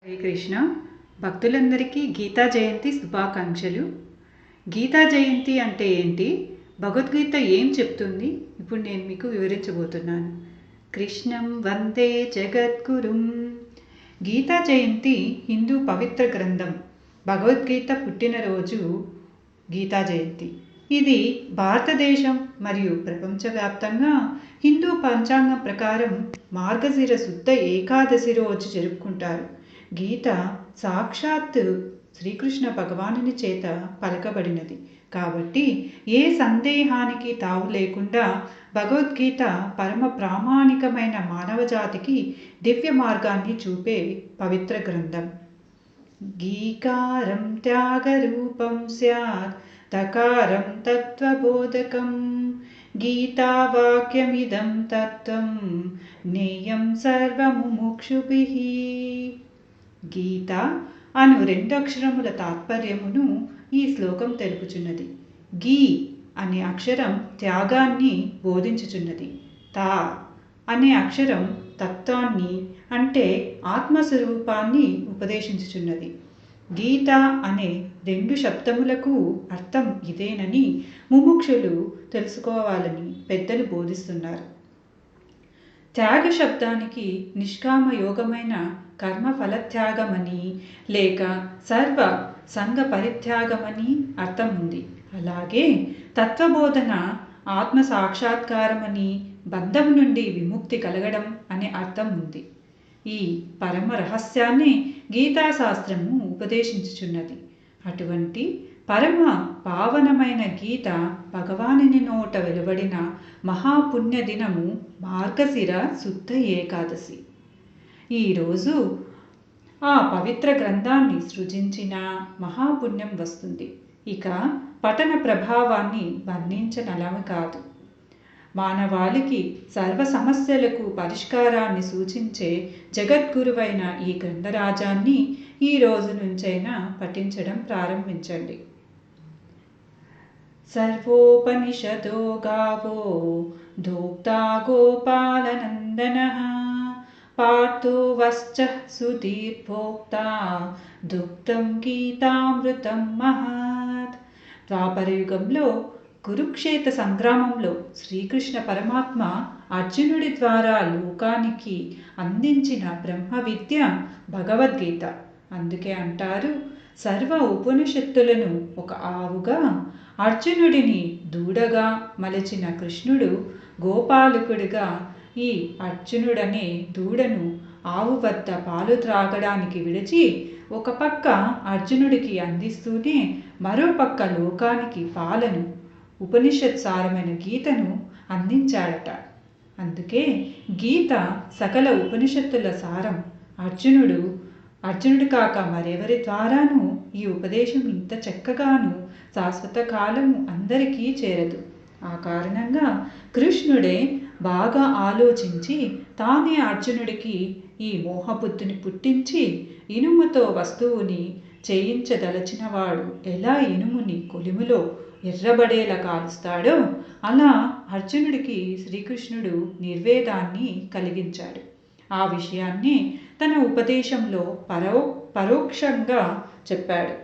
హరే కృష్ణ. భక్తులందరికీ గీతా జయంతి శుభాకాంక్షలు. గీతా జయంతి అంటే ఏంటి, భగవద్గీత ఏం చెప్తుంది, ఇప్పుడు నేను మీకు వివరించబోతున్నాను. కృష్ణం వందే జగద్గురుం. గీతా జయంతి హిందూ పవిత్ర గ్రంథం. భగవద్గీత పుట్టినరోజు గీతా జయంతి. ఇది భారతదేశం మరియు ప్రపంచవ్యాప్తంగా హిందూ పంచాంగం ప్రకారం మార్గశిర శుద్ధ ఏకాదశి రోజు జరుపుకుంటారు. గీత సాక్షాత్ శ్రీకృష్ణ భగవానుని చేత పలకబడినది కాబట్టి ఏ సందేహానికి తావు లేకుండా భగవద్గీత పరమ ప్రామాణికమైన మానవజాతికి దివ్య మార్గాన్ని చూపే పవిత్ర గ్రంథం. గీకారం త్యాగరూపం స్యాత్ తకారం తత్వబోధకం. గీతావాక్యమిదం తత్వం జ్ఞేయం సర్వముముక్షుభిః. గీత అను రెండు అక్షరముల తాత్పర్యమును ఈ శ్లోకం తెలుపుచున్నది. గీ అనే అక్షరం త్యాగాన్ని బోధించుచున్నది. తా అనే అక్షరం తత్వాన్ని అంటే ఆత్మస్వరూపాన్ని ఉపదేశించుచున్నది. గీత అనే రెండు శబ్దములకు అర్థం ఇదేనని ముముక్షులు తెలుసుకోవాలని పెద్దలు బోధిస్తున్నారు. త్యాగ శబ్దానికి నిష్కామ యోగమైన కర్మ ఫలత్యాగమని లేక సర్వ సంఘ పరిత్యాగమని అర్థం ఉంది. అలాగే తత్వబోధన ఆత్మ సాక్షాత్కారమని, బంధం నుండి విముక్తి కలగడం అనే అర్థం ఉంది. ఈ పరమ రహస్యాన్ని గీతాశాస్త్రము ఉపదేశించుచున్నది. అటువంటి పరమ పావనమైన గీత భగవానుని నోట వెలువడిన మహాపుణ్య దినము మార్గశిర శుద్ధ ఏకాదశి. ఈరోజు ఆ పవిత్ర గ్రంథాన్ని సృజించిన మహాపుణ్యం వస్తుంది. ఇక పఠన ప్రభావాన్ని వర్ణించనలవి కాదు. మానవాళికి సర్వ సమస్యలకు పరిష్కారాన్ని సూచించే జగద్గురువైన ఈ గ్రంథరాజాన్ని ఈ రోజు నుంచైనా పఠించడం ప్రారంభించండి. సర్వోపనిషదో గావో దోక్తా గోపాలనందనః పార్థో వశ్చః సుధీర్భోక్తా దుగ్ధం గీతామృతం మహత్. ద్వాపరయుగంలో కురుక్షేత్ర సంగ్రామంలో శ్రీకృష్ణ పరమాత్మ అర్జునుడి ద్వారా లోకానికి అందించిన బ్రహ్మ విద్య భగవద్గీత. అందుకే అంటారు, సర్వ ఉపనిషత్తులను ఒక ఆవుగా, అర్జునుడిని దూడగా మలచిన కృష్ణుడు గోపాలకుడిగా ఈ అర్జునుడనే దూడను ఆవు వద్ద పాలు త్రాగడానికి విడిచి ఒక పక్క అర్జునుడికి అందిస్తూనే మరో పక్క లోకానికి పాలను, ఉపనిషత్ సారమైన గీతను అందించాడట. అందుకే గీత సకల ఉపనిషత్తుల సారం. అర్జునుడు కాక మరెవరి ద్వారాను ఈ ఉపదేశం ఇంత చక్కగాను శాశ్వత కాలము అందరికీ చేరదు. ఆ కారణంగా కృష్ణుడే బాగా ఆలోచించి తానే అర్జునుడికి ఈ మోహబుద్ధిని పుట్టించి ఇనుముతో వస్తువుని చేయించదలచినవాడు ఎలా ఇనుముని కొలిమిలో ఎర్రబడేలా కాలుస్తాడో అలా అర్జునుడికి శ్రీకృష్ణుడు నిర్వేదాన్ని కలిగించాడు. ఆ విషయాన్ని తన ఉపదేశంలో పరోక్షంగా చెప్పాడు.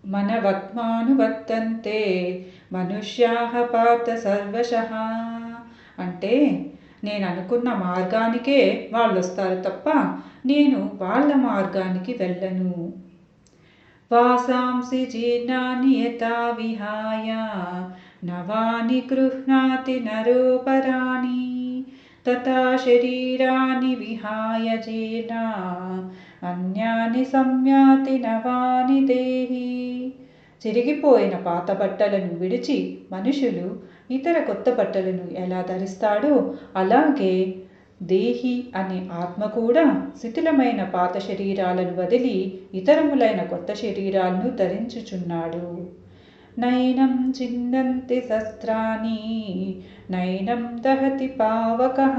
మనవత్మానువర్తంతే మనుష్యాః పార్థ సర్వశః. అంటే నేను అనుకున్న మార్గానికే వాళ్ళు వస్తారు తప్ప నేను వాళ్ళ మార్గానికి వెళ్ళను. వాసాంసి జీర్ణాని యథా విహాయ నవాని గృహ్ణాతి నరోపరాణి తథా శరీరాని విహాయ జీర్ణా అన్యాని సంయాతి నవాని దేహి. చిరిగిపోయిన పాత బట్టలను విడిచి మనుషులు ఇతర కొత్త బట్టలను ఎలా ధరిస్తాడో అలాగే దేహి అనే ఆత్మ కూడా శిథిలమైన పాత శరీరాలను వదిలి ఇతరములైన కొత్త శరీరాలను ధరించుచున్నాడు. నైనం ఛిన్నంతి శస్త్రాణి నైనం దహతి పావకః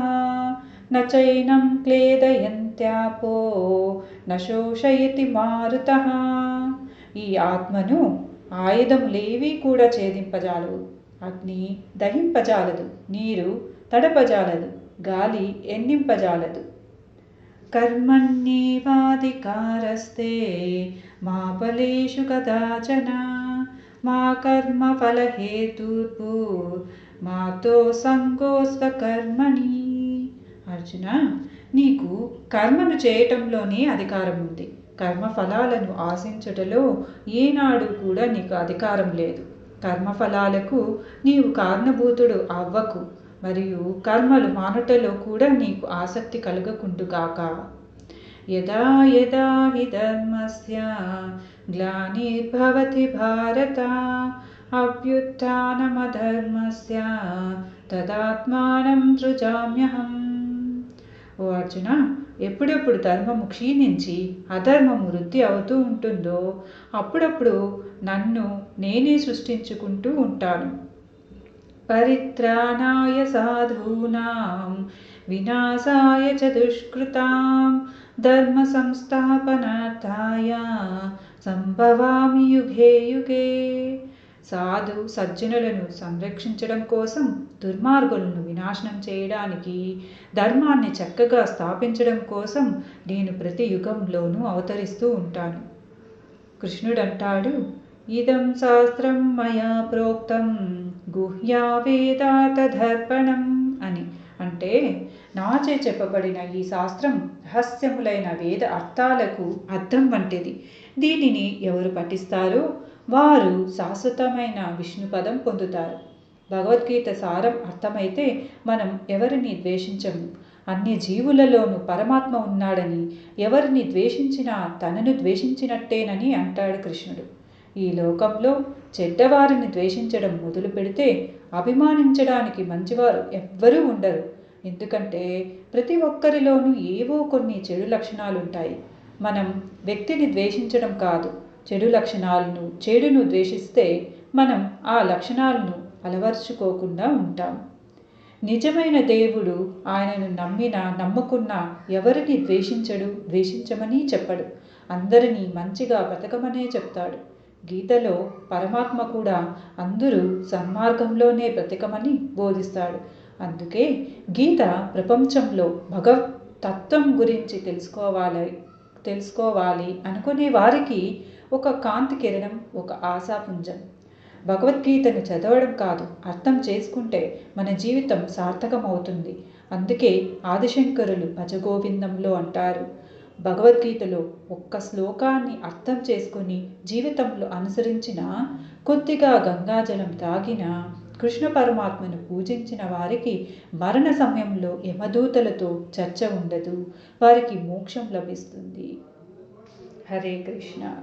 నచైనం క్లేదయంత్యాపో నశోషయతి మారుతః. ఈ ఆత్మను ఆయుధములేవి కూడా ఛేదింపజాలవు. అగ్ని దహింపజాలదు, నీరు తడపజాలదు, గాలి ఎన్నింపజాలదు. కర్మణ్యేవాధికారస్తు మాధికారస్తే మా ఫలేషు కదాచన మా కర్మఫలహేతుర్భూ మాతో సంగోస్త కర్మణి. అర్జున, నీకు కర్మను చేయటంలోనే అధికారం ఉంది. కర్మఫలాలను ఆశించుటలో ఏనాడు కూడా నీకు అధికారం లేదు. కర్మఫలాలకు నీవు కారణభూతుడు అవ్వకు, మరియు కర్మలు మానుటలో కూడా నీకు ఆసక్తి కలుగకుండుగాక. యదా యదా హి ధర్మస్య గ్లానిర్భవతి భారత అభ్యుత్థానమధర్మస్య తదాత్మానం సృజామ్యహం. ఓ అర్జున, ఎప్పుడెప్పుడు ధర్మము క్షీణించి అధర్మము వృద్ధి అవుతూ ఉంటుందో అప్పుడప్పుడు నన్ను నేనే సృష్టించుకుంటూ ఉంటాను. పరిత్రాణాయ సాధూనాం వినాశాయ చ దుష్కృతాం ధర్మ సంస్థాపనార్థాయ సంభవామి యుగే యుగే. సజ్జనులను సంరక్షించడం కోసం, దుర్మార్గులను వినాశనం చేయడానికి, ధర్మాన్ని చక్కగా స్థాపించడం కోసం నేను ప్రతి యుగంలోనూ అవతరిస్తూ ఉంటాను. కృష్ణుడంటాడు, ఇదం శాస్త్రం మయా ప్రోక్తం గుహ్యా వేదాతదర్పణం అని. అంటే, నాచే చెప్పబడిన ఈ శాస్త్రం రహస్యములైన వేద అర్థాలకు అర్థం వంటిది. దీనిని ఎవరు పఠిస్తారో వారు శాశ్వతమైన విష్ణుపదం పొందుతారు. భగవద్గీత సారం అర్థమైతే మనం ఎవరిని ద్వేషించము. అన్ని జీవులలోనూ పరమాత్మ ఉన్నాడని, ఎవరిని ద్వేషించినా తనను ద్వేషించినట్టేనని అంటాడు కృష్ణుడు. ఈ లోకంలో చెడ్డవారిని ద్వేషించడం మొదలు పెడితే అభిమానించడానికి మంచివారు ఎవ్వరూ ఉండరు. ఎందుకంటే ప్రతి ఒక్కరిలోనూ ఏవో కొన్ని చెడు లక్షణాలుంటాయి. మనం వ్యక్తిని ద్వేషించడం కాదు, చెడును ద్వేషిస్తే మనం ఆ లక్షణాలను అలవర్చుకోకుండా ఉంటాం. నిజమైన దేవుడు ఆయనను నమ్ముకున్నా ఎవరిని ద్వేషించమని చెప్పడు. అందరినీ మంచిగా బ్రతకమనే చెప్తాడు. గీతలో పరమాత్మ కూడా అందరూ సన్మార్గంలోనే బ్రతకమని బోధిస్తాడు. అందుకే గీత ప్రపంచంలో భగవత్ తత్వం గురించి తెలుసుకోవాలి అనుకునే వారికి ఒక కాంతి కిరణం, ఒక ఆశాపుంజం. భగవద్గీతను చదవడం కాదు, అర్థం చేసుకుంటే మన జీవితం సార్థకమవుతుంది. అందుకే ఆదిశంకరులు భజగోవిందంలో అంటారు, భగవద్గీతలో ఒక్క శ్లోకాన్ని అర్థం చేసుకుని జీవితంలో అనుసరించిన, కొద్దిగా గంగాజలం తాగిన, కృష్ణ పరమాత్మను పూజించిన వారికి మరణ సమయంలో యమదూతలతో చర్చ ఉండదు, వారికి మోక్షం లభిస్తుంది. హరే కృష్ణ.